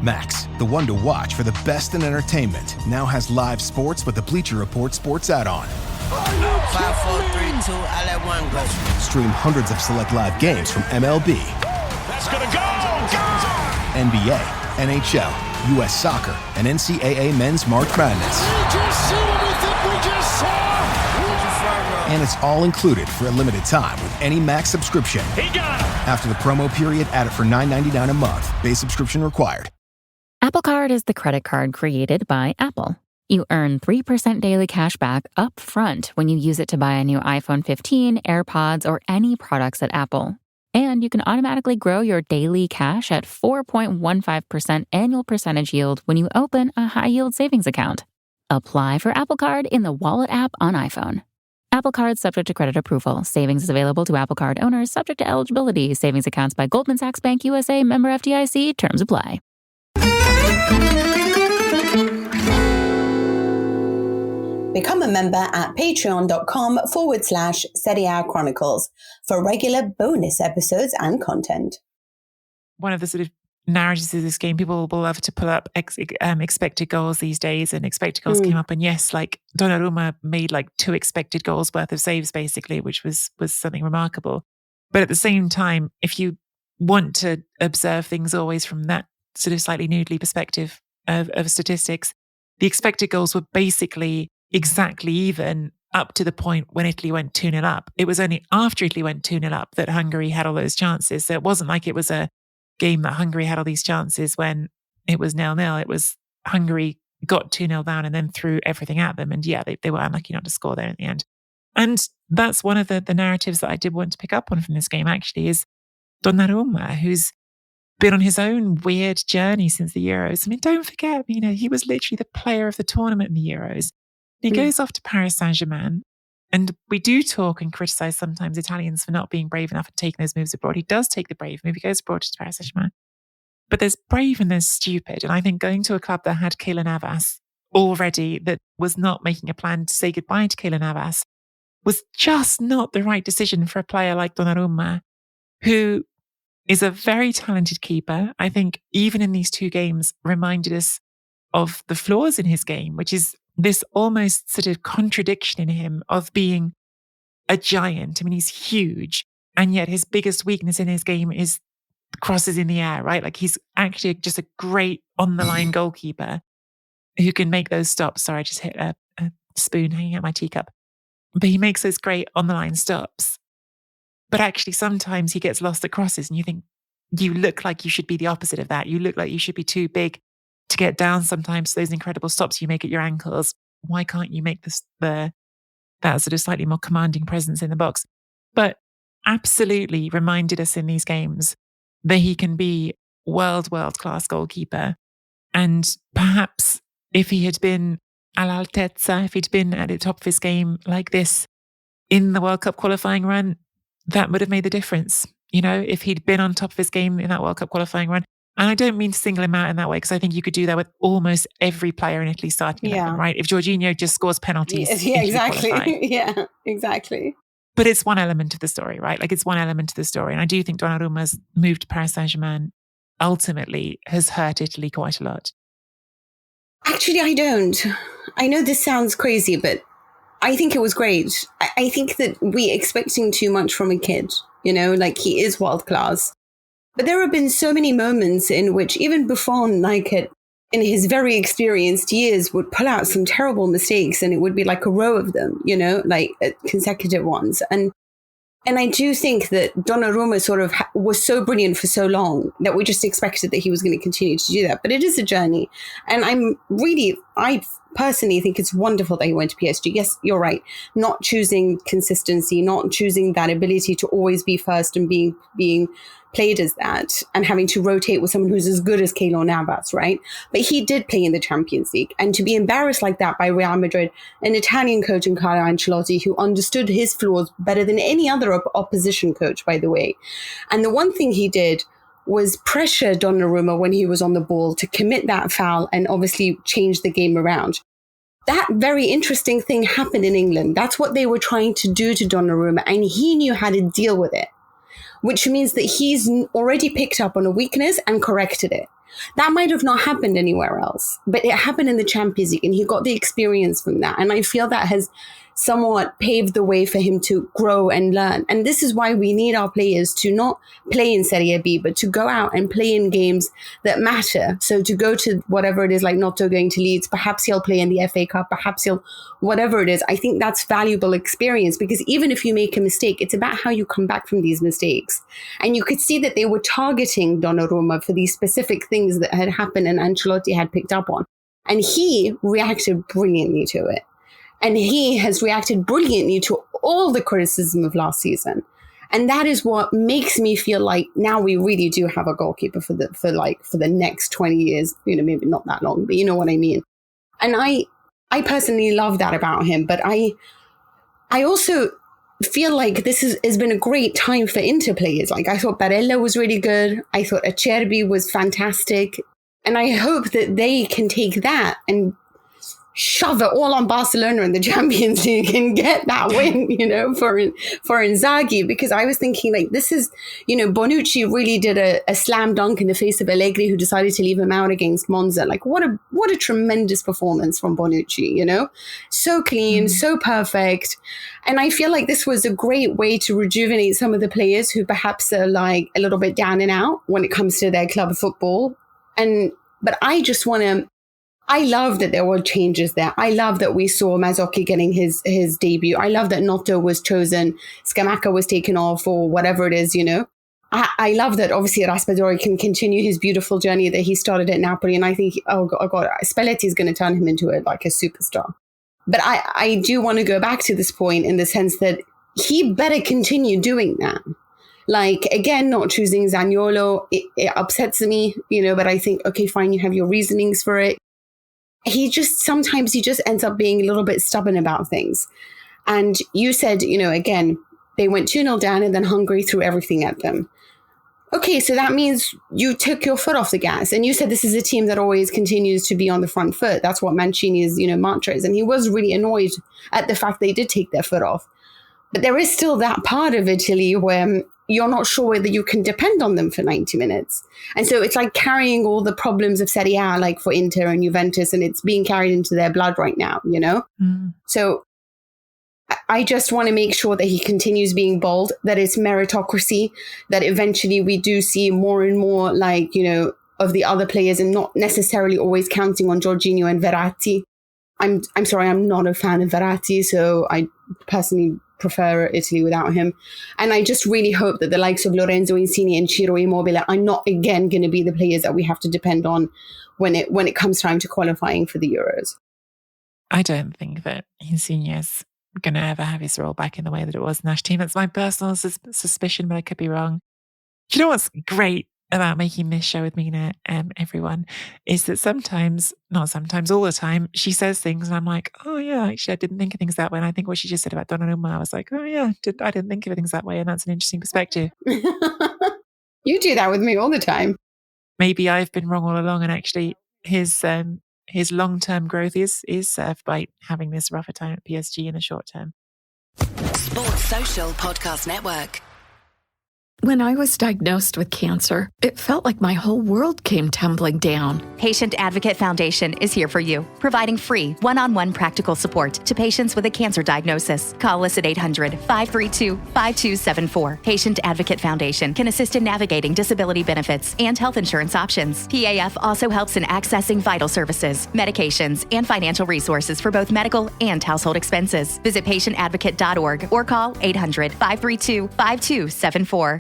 Max, the one to watch for the best in entertainment, now has live sports with the Bleacher Report sports add-on. 5, 4, 3, 2, I let one go. Stream hundreds of select live games from MLB. That's gonna go! NBA, NHL, U.S. Soccer, and NCAA Men's March Madness. We just see what we think we just saw! And it's all included for a limited time with any Max subscription. He got him! After the promo period, add it for $9.99 a month. Base subscription required. Apple Card is the credit card created by Apple. You earn 3% daily cash back up front when you use it to buy a new iPhone 15, AirPods, or any products at Apple. And you can automatically grow your daily cash at 4.15% annual percentage yield when you open a high-yield savings account. Apply for Apple Card in the Wallet app on iPhone. Apple Card subject to credit approval. Savings is available to Apple Card owners subject to eligibility. Savings accounts by Goldman Sachs Bank USA, member FDIC. Terms apply. Become a member at patreon.com/Serie Chronicles for regular bonus episodes and content. One of the sort of narratives of this game, people will love to pull up expected goals these days, and expected goals came up. And yes, like Donnarumma made like 2 expected goals worth of saves, basically, which was something remarkable. But at the same time, if you want to observe things always from that sort of slightly noodly perspective of statistics, the expected goals were basically exactly even up to the point when Italy went 2-0 up. It was only after Italy went 2-0 up that Hungary had all those chances. So it wasn't like it was a game that Hungary had all these chances when it was 0-0. It was Hungary got 2-0 down and then threw everything at them. And yeah, they were unlucky not to score there in the end. And that's one of the narratives that I did want to pick up on from this game, actually, is Donnarumma, who's been on his own weird journey since the Euros. I mean, don't forget, he was literally the player of the tournament in the Euros. He goes off to Paris Saint-Germain, and we do talk and criticize sometimes Italians for not being brave enough and taking those moves abroad. He does take the brave move. He goes abroad to Paris Saint-Germain. But there's brave and there's stupid. And I think going to a club that had Keylor Navas already, that was not making a plan to say goodbye to Keylor Navas, was just not the right decision for a player like Donnarumma, who is a very talented keeper. I think even in these 2 games reminded us of the flaws in his game, which is this almost sort of contradiction in him of being a giant. I mean, he's huge, and yet his biggest weakness in his game is crosses in the air, right? Like he's actually just a great on-the-line goalkeeper who can make those stops. Sorry, I just hit a spoon hanging out my teacup. But he makes those great on-the-line stops. But actually, sometimes he gets lost at crosses, and you think, you look like you should be the opposite of that. You look like you should be too big to get down sometimes to those incredible stops you make at your ankles. Why can't you make that sort of slightly more commanding presence in the box? But absolutely reminded us in these games that he can be world-class goalkeeper. And perhaps if he had been all'altezza, if he'd been at the top of his game like this in the World Cup qualifying run, that would have made the difference. If he'd been on top of his game in that World Cup qualifying run. And I don't mean to single him out in that way, because I think you could do that with almost every player in Italy starting 11, right? If Jorginho just scores penalties. Yeah, exactly. Yeah, exactly. But it's one element of the story, right? Like it's one element of the story. And I do think Donnarumma's move to Paris Saint-Germain ultimately has hurt Italy quite a lot. Actually, I don't. I know this sounds crazy, but I think it was great. I think that we're expecting too much from a kid, like he is world class. But there have been so many moments in which even Buffon, in his very experienced years, would pull out some terrible mistakes, and it would be like a row of them, like consecutive ones. And I do think that Donnarumma sort of was so brilliant for so long that we just expected that he was going to continue to do that. But it is a journey. And I personally think it's wonderful that he went to PSG. Yes, you're right. Not choosing consistency, not choosing that ability to always be first and being played as that, and having to rotate with someone who's as good as Keylor Navas, right? But he did play in the Champions League, and to be embarrassed like that by Real Madrid, an Italian coach in Carlo Ancelotti who understood his flaws better than any other opposition coach, by the way. And the one thing he did was pressure Donnarumma when he was on the ball to commit that foul and obviously change the game around. That very interesting thing happened in England. That's what they were trying to do to Donnarumma, and he knew how to deal with it, which means that he's already picked up on a weakness and corrected it. That might have not happened anywhere else, but it happened in the Champions League and he got the experience from that. And I feel that has somewhat paved the way for him to grow and learn. And this is why we need our players to not play in Serie B, but to go out and play in games that matter. So to go to whatever it is, like Notto going to Leeds, perhaps he'll play in the FA Cup, perhaps he'll, whatever it is. I think that's valuable experience, because even if you make a mistake, it's about how you come back from these mistakes. And you could see that they were targeting Donnarumma for these specific things that had happened and Ancelotti had picked up on. And he reacted brilliantly to it. And he has reacted brilliantly to all the criticism of last season. And that is what makes me feel like now we really do have a goalkeeper for the next 20 years, maybe not that long, but you know what I mean. And I personally love that about him. But I also feel like this has been a great time for Inter players. Like I thought Barella was really good. I thought Acerbi was fantastic. And I hope that they can take that and shove it all on Barcelona in the Champions League and get that win, for Inzaghi. Because I was thinking like, this is, Bonucci really did a slam dunk in the face of Allegri, who decided to leave him out against Monza. Like what a tremendous performance from Bonucci, so clean, so perfect. And I feel like this was a great way to rejuvenate some of the players who perhaps are like a little bit down and out when it comes to their club football. But I just I love that there were changes there. I love that we saw Mazzocchi getting his debut. I love that Notto was chosen, Scamacca was taken off, or whatever it is, I love that obviously Raspadori can continue his beautiful journey that he started at Napoli. And I think, oh God, Spalletti is going to turn him into a superstar. But I do want to go back to this point in the sense that he better continue doing that. Like, again, not choosing Zaniolo, it upsets me, but I think, okay, fine, you have your reasonings for it. Sometimes he just ends up being a little bit stubborn about things. And you said, again, they went 2-0 down and then Hungary threw everything at them. Okay, so that means you took your foot off the gas. And you said this is a team that always continues to be on the front foot. That's what Mancini's, mantra is. And he was really annoyed at the fact they did take their foot off. But there is still that part of Italy where you're not sure whether you can depend on them for 90 minutes. And so it's like carrying all the problems of Serie A, like for Inter and Juventus, and it's being carried into their blood right now, So I just want to make sure that he continues being bold, that it's meritocracy, that eventually we do see more and more of the other players and not necessarily always counting on Jorginho and Verratti. I'm sorry, I'm not a fan of Verratti, so I personally prefer Italy without him. And I just really hope that the likes of Lorenzo Insigne and Ciro Immobile are not again going to be the players that we have to depend on when it comes time to qualifying for the Euros. I don't think that Insigne is going to ever have his role back in the way that it was in the national team. That's my personal suspicion, but I could be wrong. You know what's great about making this show with Mina, everyone, is that all the time, she says things and I'm like, oh yeah, actually I didn't think of things that way. And I think what she just said about Donnarumma, I was like, oh yeah, I didn't think of things that way. And that's an interesting perspective. You do that with me all the time. Maybe I've been wrong all along, and actually his long-term growth is served by having this rougher time at PSG in the short term. Sports Social Podcast Network. When I was diagnosed with cancer, it felt like my whole world came tumbling down. Patient Advocate Foundation is here for you, providing free one-on-one practical support to patients with a cancer diagnosis. Call us at 800-532-5274. Patient Advocate Foundation can assist in navigating disability benefits and health insurance options. PAF also helps in accessing vital services, medications, and financial resources for both medical and household expenses. Visit patientadvocate.org or call 800-532-5274.